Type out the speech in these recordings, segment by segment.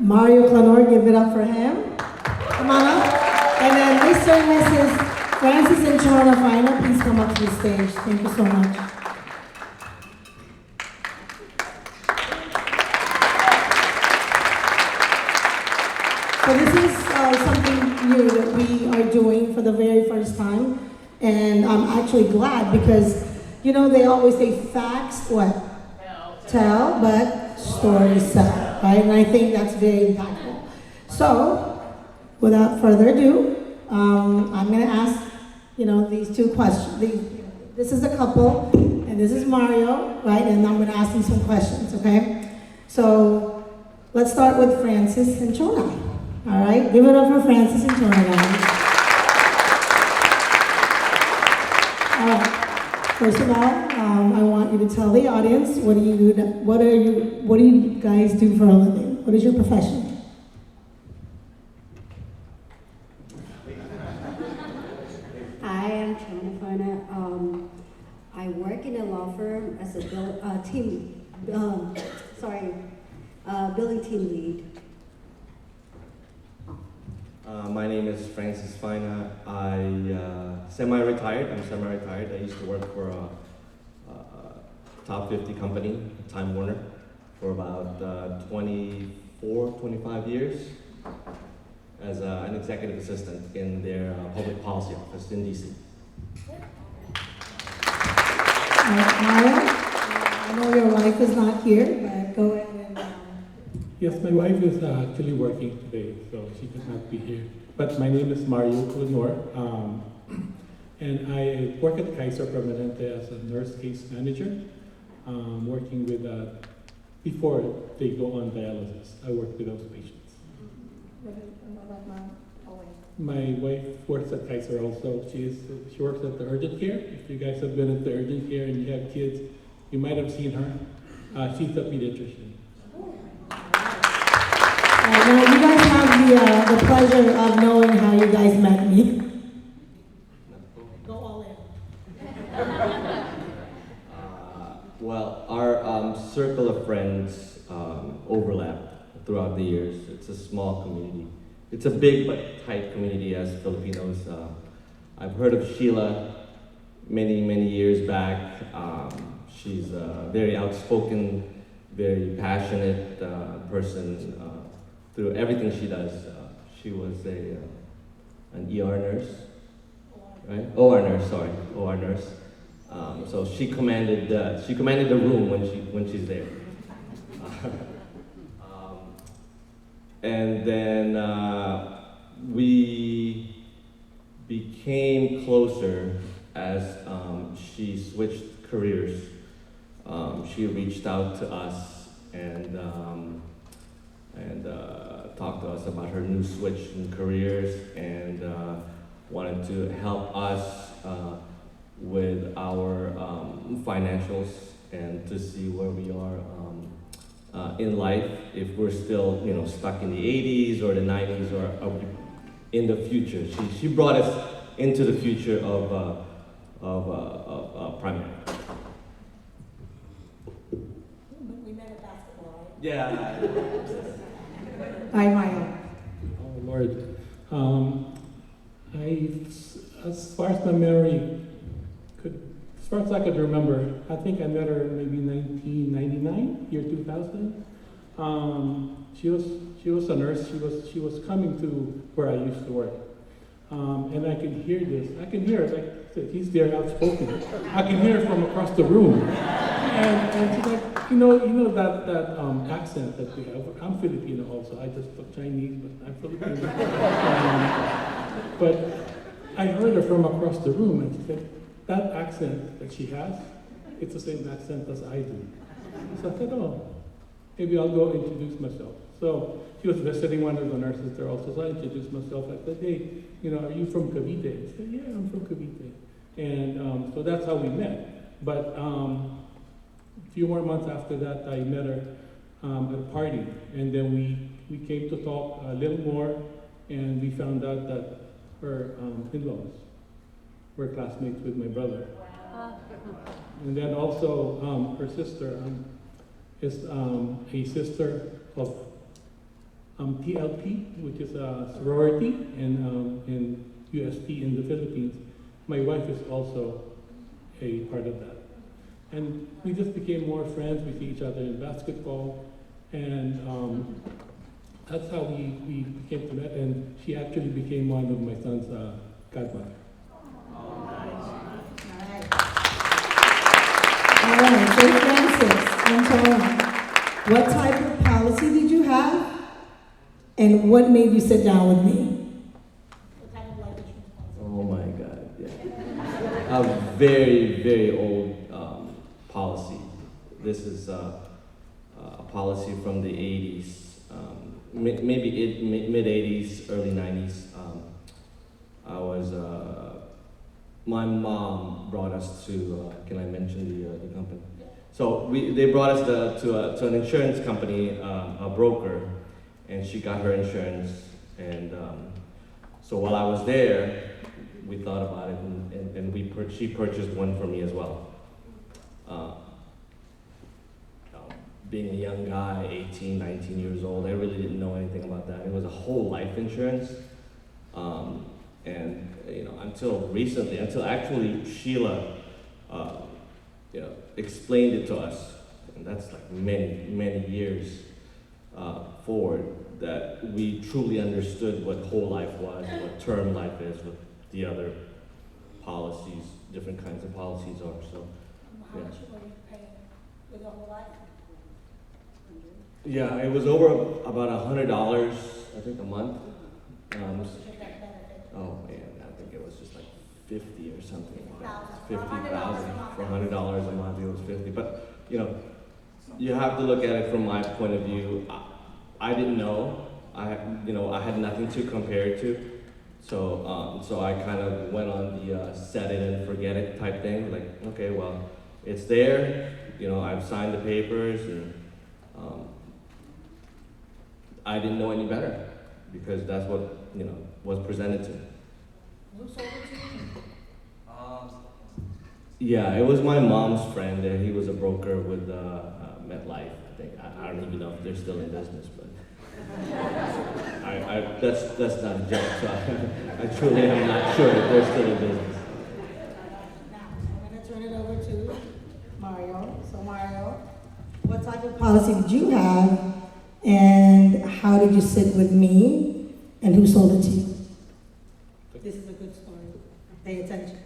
Mario Clanor, give it up for him. Come on up. And then Mr. and Mrs. Francis and Chona Fina, please come up to the stage. Thank you so much. So this is something new that we are doing for the very first time. And I'm actually glad because, you know, they always say facts, what? Tell, but stories sell, right? And I think that's very impactful. So, without further ado, I'm going to ask, you know, these two questions. This is a couple, and this is Mario, right? And I'm going to ask them some questions, okay? So, let's start with Francis and Chona. All right? Give it up for Francis and Chona, guys. All right. First of all, I want you to tell the audience what do you guys do for a living? What is your profession? I am Chona Fina. I work in a law firm as a billing team lead. My name is Francis Fina. I'm semi-retired. I used to work for a top 50 company, Time Warner, for about 25 years as an executive assistant in their public policy office in DC. Mara, I know your wife is not here, but go ahead and... Yes, my wife is actually working today, so she could not be here. But my name is Mario Clanor, and I work at Kaiser Permanente as a nurse case manager, working with, before they go on dialysis, I work with those patients. My wife works at Kaiser also. She works at the urgent care. If you guys have been at the urgent care and you have kids, you might have seen her. She's a pediatrician. Now you guys have the pleasure of knowing how you guys met me. Go all in. Well, our circle of friends overlap throughout the years. It's a small community. It's a big but tight community as Filipinos. I've heard of Sheila many years back. She's a very outspoken, very passionate person. Through everything she does, she was an ER nurse, right? OR nurse. So she commanded the room when she's there. And then we became closer as she switched careers. She reached out to us and talked to us about her new switch in careers and wanted to help us with our financials and to see where we are in life, if we're still, you know, stuck in the 80s or the 90s or in the future. She brought us into the future of primary. We met at basketball, right? Yeah. Hi, Maya. Oh Lord, as far as my memory as far as I could remember, I think I met her in maybe 1999, year 2000. She was a nurse. She was coming to where I used to work, and I could hear this. I can hear it. Like I said, he's very outspoken. I can hear it from across the room, and she's like, you know that accent that we have. I'm Filipino also. I just look Chinese, but I'm Filipino. But I heard her from across the room, and she said, that accent that she has, it's the same accent as I do. So I said, oh, maybe I'll go introduce myself. So she was visiting one of the nurses there also, so I introduced myself. I said, hey, you know, are you from Cavite? She said, yeah, I'm from Cavite. And so that's how we met. But a few more months after that, I met her at a party. And then we came to talk a little more, and we found out that her in-laws were classmates with my brother. And then also her sister is a sister of TLP, which is a sorority in UST in the Philippines. My wife is also a part of that. And we just became more friends. We see each other in basketball. And that's how we became to that. And she actually became one of my son's godmother. All right, so Francis and China, what type of policy did you have? And what made you sit down with me? What type of life insurance policy? Oh my God, yeah. A very, very old policy. This is a policy from the 80s, maybe mid 80s, early 90s. My mom brought us to, can I mention the company? So they brought us to an insurance company, a broker, and she got her insurance. And so while I was there, we thought about it, and she purchased one for me as well. Being a young guy, 18, 19 years old, I really didn't know anything about that. It was a whole life insurance. And until recently, until actually Sheila, explained it to us, and that's like many, many years forward, that we truly understood what whole life was, what term life is, what the other policies, different kinds of policies are. So, How much were you paying with the whole life? yeah, it was over about $100, I think, a month. Oh man, I think it was just like 50 or something like that. 50,000 for $100 a month. It was 50, but you have to look at it from my point of view. I didn't know. I had nothing to compare it to. So I kind of went on the set it and forget it type thing. Like, okay, well, it's there. I've signed the papers, and I didn't know any better because that's what was presented to me. Who sold it to you? Yeah, it was my mom's friend. He was a broker with MetLife. I think I don't even know if they're still in business, but that's not a joke. So I truly am not sure if they're still in business. Now, I'm going to turn it over to Mario. So Mario, what type of policy did you have, and how did you sit with me, and who sold it to you? This is a good story. Pay attention.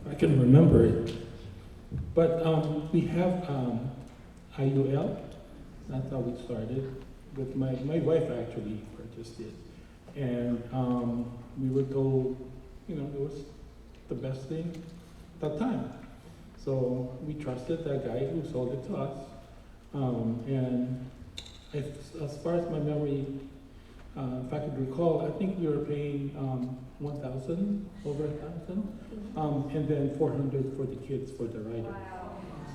I can remember it. But we have IUL. That's how we started. But my wife actually purchased it. And we were told, it was the best thing at that time. So we trusted that guy who sold it to us. And as far as my memory, if I could recall, I think we were paying over 1,000, and then 400 for the kids for the rider.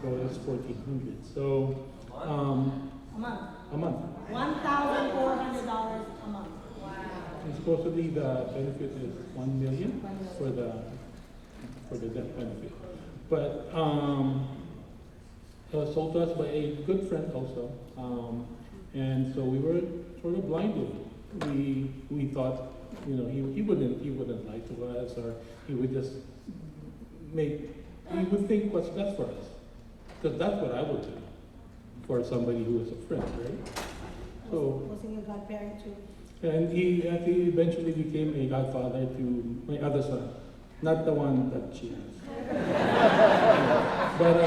So that's 1,400. So A month. a month. $1,400 a month. Wow. And supposedly the benefit is $1 million for the death benefit. But sold to us by a good friend also, and so we were sort of blinded. We thought, he wouldn't lie to us, or he would just he would think what's best for us, because that's what I would do for somebody who is a friend, right? So Was he a godparent too? and he eventually became a godfather to my other son, not the one that she has. But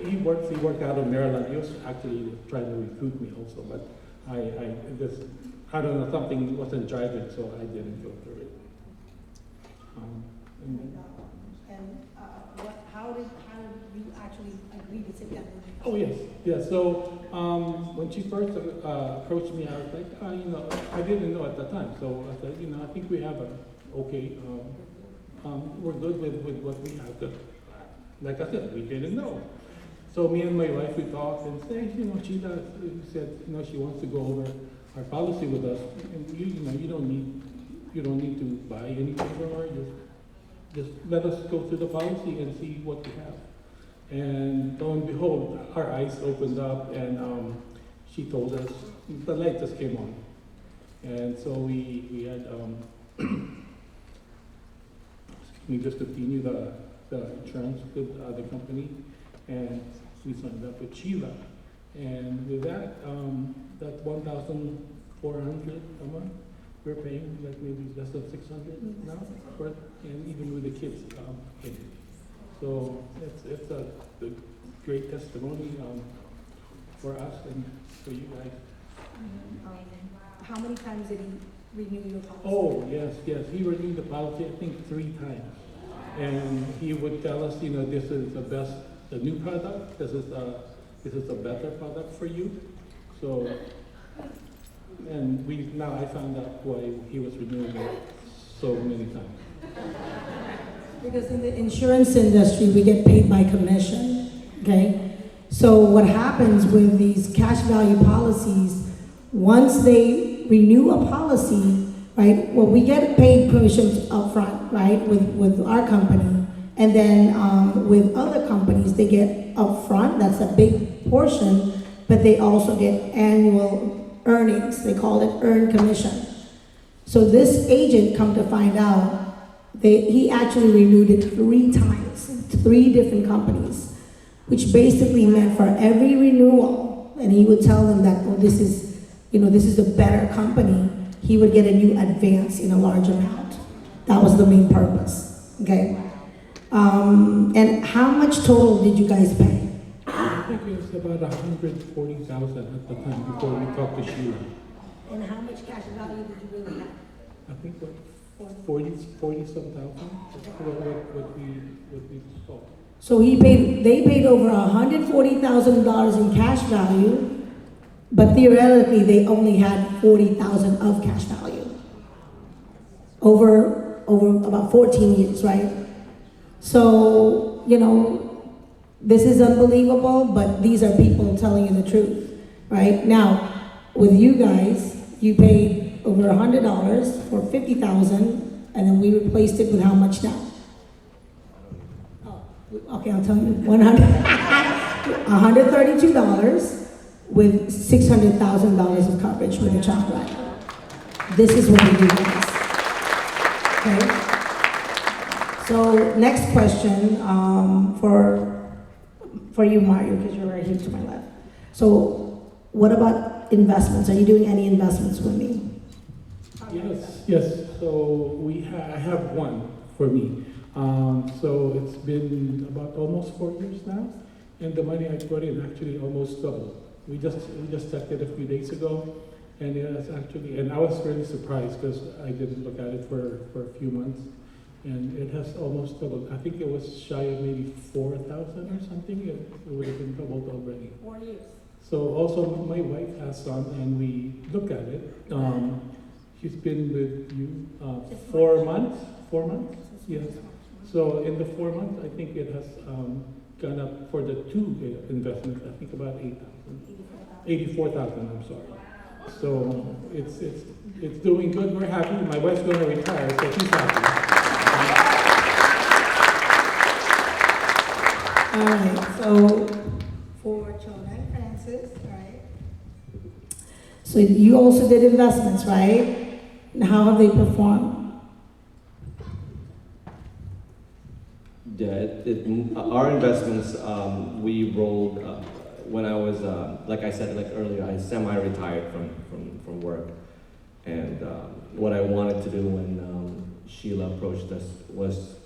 he worked out of Maryland. He was actually trying to recruit me also, but I don't know, something wasn't driving, so I didn't go through it. How did you actually agree to sit down with me? Oh yes, yeah. So when she first approached me, I was like, I didn't know at the time. So I said, I think we have we're good with what we have. But like I said, we didn't know. So me and my wife, we talked and said, Sheila said, she wants to go over our policy with us, and you don't need to buy anything from her. Just let us go through the policy and see what we have. And lo and behold, our eyes opened up, and she told us the light just came on. And so we had, we just continued the insurance with the company, and we signed up with Sheila. And with that, that 1,400 a month, we're paying like maybe less than 600 now, and even with the kids in it. So it's a great testimony for us and for you guys. How many times did he renew your policy? Oh, yes. He renewed the policy, I think, 3 times. And he would tell us, this is the new product, this is a better product for you. So, and now I found out why he was renewing it so many times. Because in the insurance industry, we get paid by commission, okay? So what happens with these cash value policies, once they renew a policy, right, well, we get paid commissions upfront, right, with our company. And then with other companies, they get upfront, that's a big portion, but they also get annual earnings. They call it earned commission. So this agent, come to find out, he actually renewed it 3 times, 3 different companies, which basically meant for every renewal, and he would tell them that, oh, this is a better company, he would get a new advance in a large amount. That was the main purpose, okay? And how much total did you guys pay? I think it was about 140,000 at the time before we talked to Sheila. And how much cash value did you really have? I think 40 some thousand. What we saw. So they paid over $140,000 in cash value, but theoretically they only had $40,000 of cash value over about 14 years, right? So, this is unbelievable, but these are people telling you the truth, right? Now, with you guys, you paid over $100 for $50,000, and then we replaced it with how much now? Oh, okay, I'll tell you, $132 with $600,000 of coverage with a child rider. This is what we do, guys. Okay. So next question for you, Mario, because you're right here to my left. So what about investments? Are you doing any investments with me? Yes. So I have one for me. So it's been about almost 4 years now, and the money I put in actually almost doubled. We just checked it a few days ago, and it has actually, and I was really surprised because I didn't look at it for a few months. And it has almost doubled. I think it was shy of maybe 4,000 or something. It would have been doubled already. 4 years. So also my wife has some, and we look at it. She's been with you 4 months. 4 months? Yes. So in the 4 months, I think it has gone up for the 2 investments. I think about 84,000. I'm sorry. So it's doing good. We're happy. My wife's going to retire, so she's happy. All right, so for children, Francis, right? So you also did investments, right? And how have they performed? Yeah, our investments, we rolled, when I was, like I said earlier, I semi-retired from work. And what I wanted to do when Sheila approached us was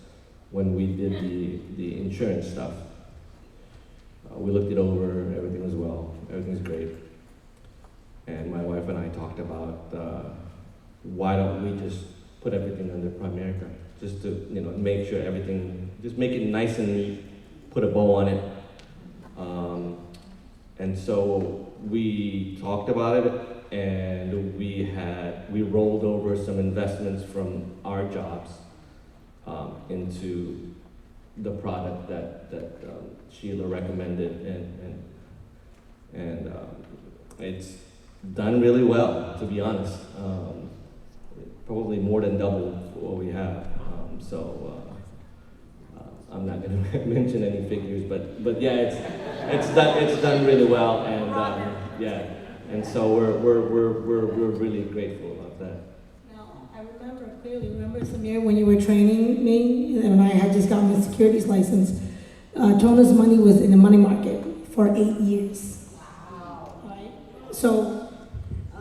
when we did the insurance stuff. We looked it over, everything was well, everything's great. And my wife and I talked about why don't we just put everything under Primerica, just to make sure everything, just make it nice and neat, put a bow on it. And so we talked about it, and we rolled over some investments from our jobs into the product that Sheila recommended, and it's done really well, to be honest. Probably more than double what we have. I'm not going to mention any figures, but yeah, it's done really well, and yeah. And so we're really grateful about that. Now, I remember clearly, Samir, when you were training me, and I had just gotten the securities license, Tona's money was in the money market for 8 years. Wow. Right? So,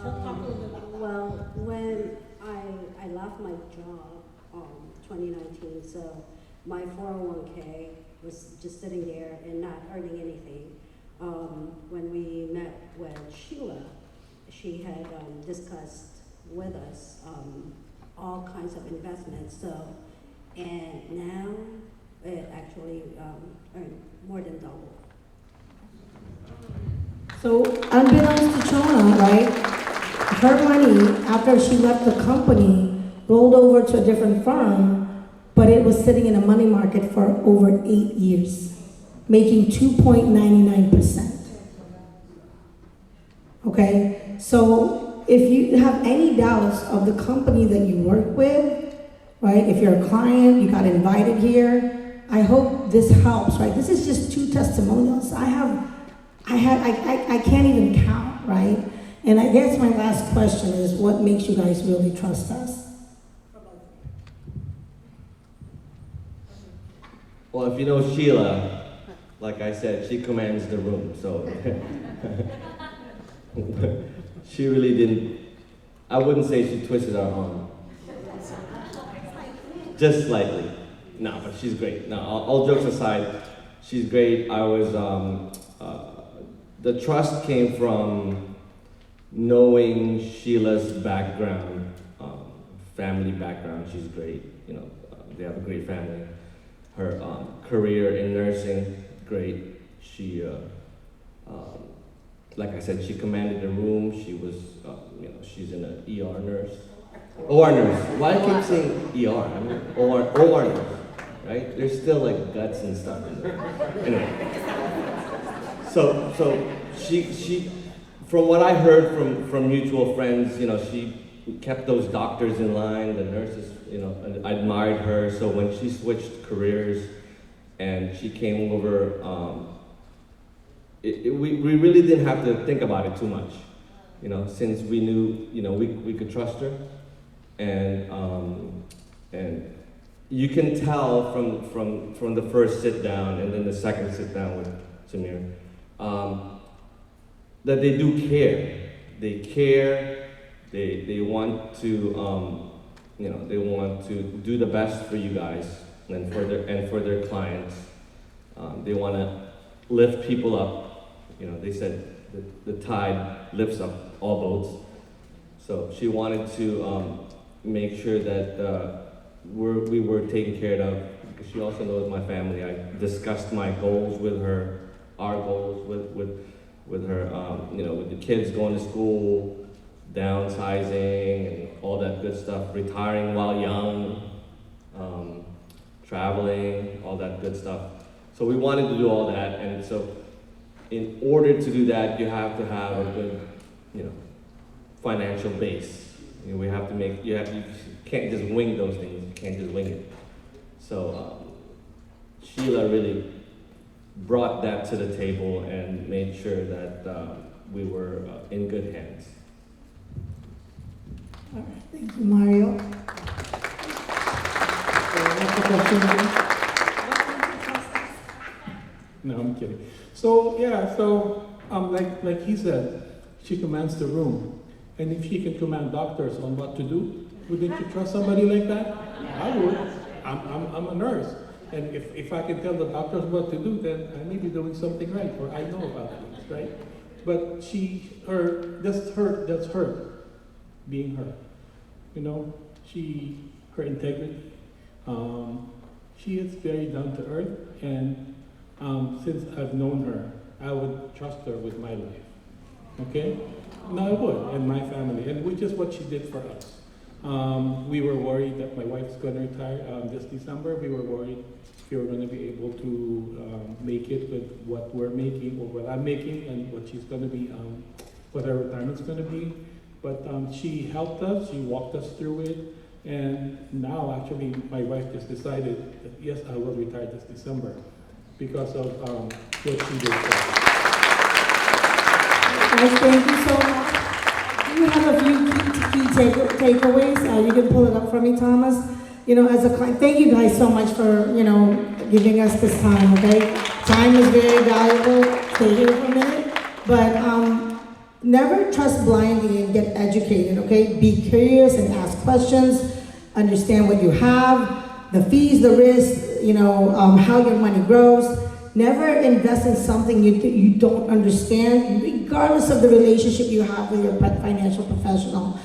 talk a little bit about that. Well, when I left my job 2019, so my 401k was just sitting there and not earning anything. When we met with Sheila, she had discussed with us all kinds of investments. So, and now it actually earned more than double. So, unbeknownst to Chona, right, her money, after she left the company, rolled over to a different firm, but it was sitting in a money market for over 8 years, making 2.99%. Okay? So, if you have any doubts of the company that you work with, right, if you're a client, you got invited here, I hope this helps, right? This is just 2 testimonials. I can't even count, right? And I guess my last question is, what makes you guys really trust us? Well, if you know Sheila, like I said, she commands the room, so she really didn't, I wouldn't say she twisted our arm. Just slightly. No, but she's great. No, all jokes aside, she's great. The trust came from knowing Sheila's background, family background. She's great. You know, they have a great family. Her career in nursing, great. She, like I said, she commanded the room. She was, she's an ER nurse. OR nurse. Why I keep saying ER? I mean, OR nurse, right? There's still like guts and stuff in there. Anyway. So she, from what I heard from mutual friends, she kept those doctors in line, the nurses, I admired her. So when she switched careers and she came over, we really didn't have to think about it too much, since we knew, we could trust her. And you can tell from the first sit down and then the second sit down with Samir, that they do care. They care. They want to, they want to do the best for you guys and for their clients. They want to lift people up. They said the tide lifts up all boats. So she wanted to make sure that we were taken care of. Because she also knows my family. I discussed my goals with her, our goals with her. With the kids going to school, downsizing, and all that good stuff. Retiring while young, traveling, all that good stuff. So we wanted to do all that, and so in order to do that, you have to have a good, financial base. We have to make, you can't just wing those things, you can't just wing it. So Sheila really brought that to the table and made sure that we were in good hands. All right, thank you, Mario. What's the question? No, I'm kidding. So yeah, like he said, she commands the room. And if she can command doctors on what to do, wouldn't you trust somebody like that? I would. I'm a nurse. And if I can tell the doctors what to do, then I may be doing something right, or I know about things, right? But that's her being her. Her integrity. She is very down to earth, and since I've known her, I would trust her with my life. Okay? No, I would, and my family, and which is what she did for us. We were worried that my wife's going to retire this December. We were worried if we were going to be able to make it with what we're making, or what I'm making, and what she's going to be, what her retirement's going to be. But she helped us, she walked us through it, and now actually my wife just decided that yes, I will retire this December because of what she did for us. Guys, thank you so much. We have a few takeaways. You can pull it up for me, Thomas. You know, as a client, thank you guys so much for, you know, giving us this time, okay? Time is very valuable. Stay here for a minute. But never trust blindly and get educated, okay? Be curious and ask questions. Understand what you have, the fees, the risks, you know, how your money grows. Never invest in something you don't understand, regardless of the relationship you have with your financial professional.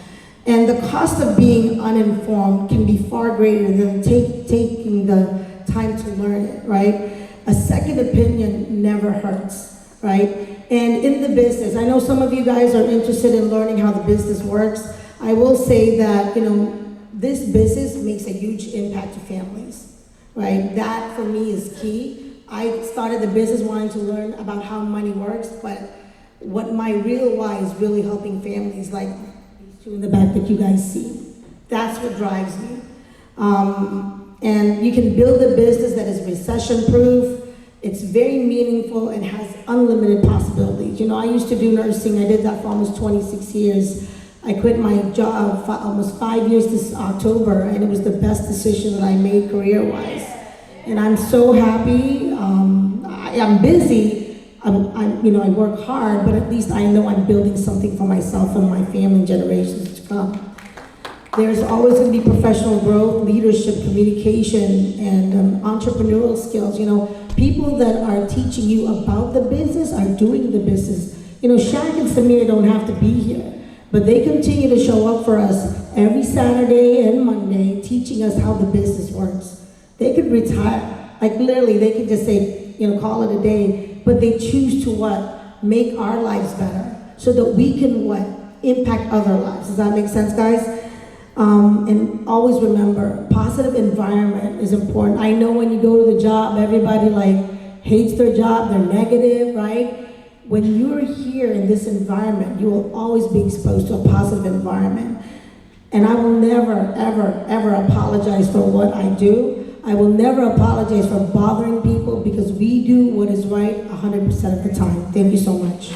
And the cost of being uninformed can be far greater than taking the time to learn it, right? A second opinion never hurts, right? And in the business, I know some of you guys are interested in learning how the business works. I will say that, you know, this business makes a huge impact to families, right? That for me is key. I started the business wanting to learn about how money works, but what my real why is really helping families like these two in the back that you guys see. That's what drives me. And you can build a business that is recession-proof. It's very meaningful and has unlimited possibilities. You know, I used to do nursing. I did that for almost 26 years. I quit my job for almost 5 years this October, and it was the best decision that I made career-wise. And I'm so happy. I'm busy. You know, I work hard, but at least I know I'm building something for myself and my family generations to come. There's always going to be professional growth, leadership, communication, and entrepreneurial skills. You know, people that are teaching you about the business are doing the business. You know, Shaq and Samir don't have to be here, but they continue to show up for us every Saturday and Monday, teaching us how the business works. They could retire, like literally, they could just say, you know, call it a day, but they choose to what? Make our lives better, so that we can what? Impact other lives. Does that make sense, guys? And always remember, positive environment is important. I know when you go to the job, everybody like hates their job, they're negative, right? When you're here in this environment, you will always be exposed to a positive environment. And I will never, ever, ever apologize for what I do. I will never apologize for bothering people because we do what is right 100% of the time. Thank you so much.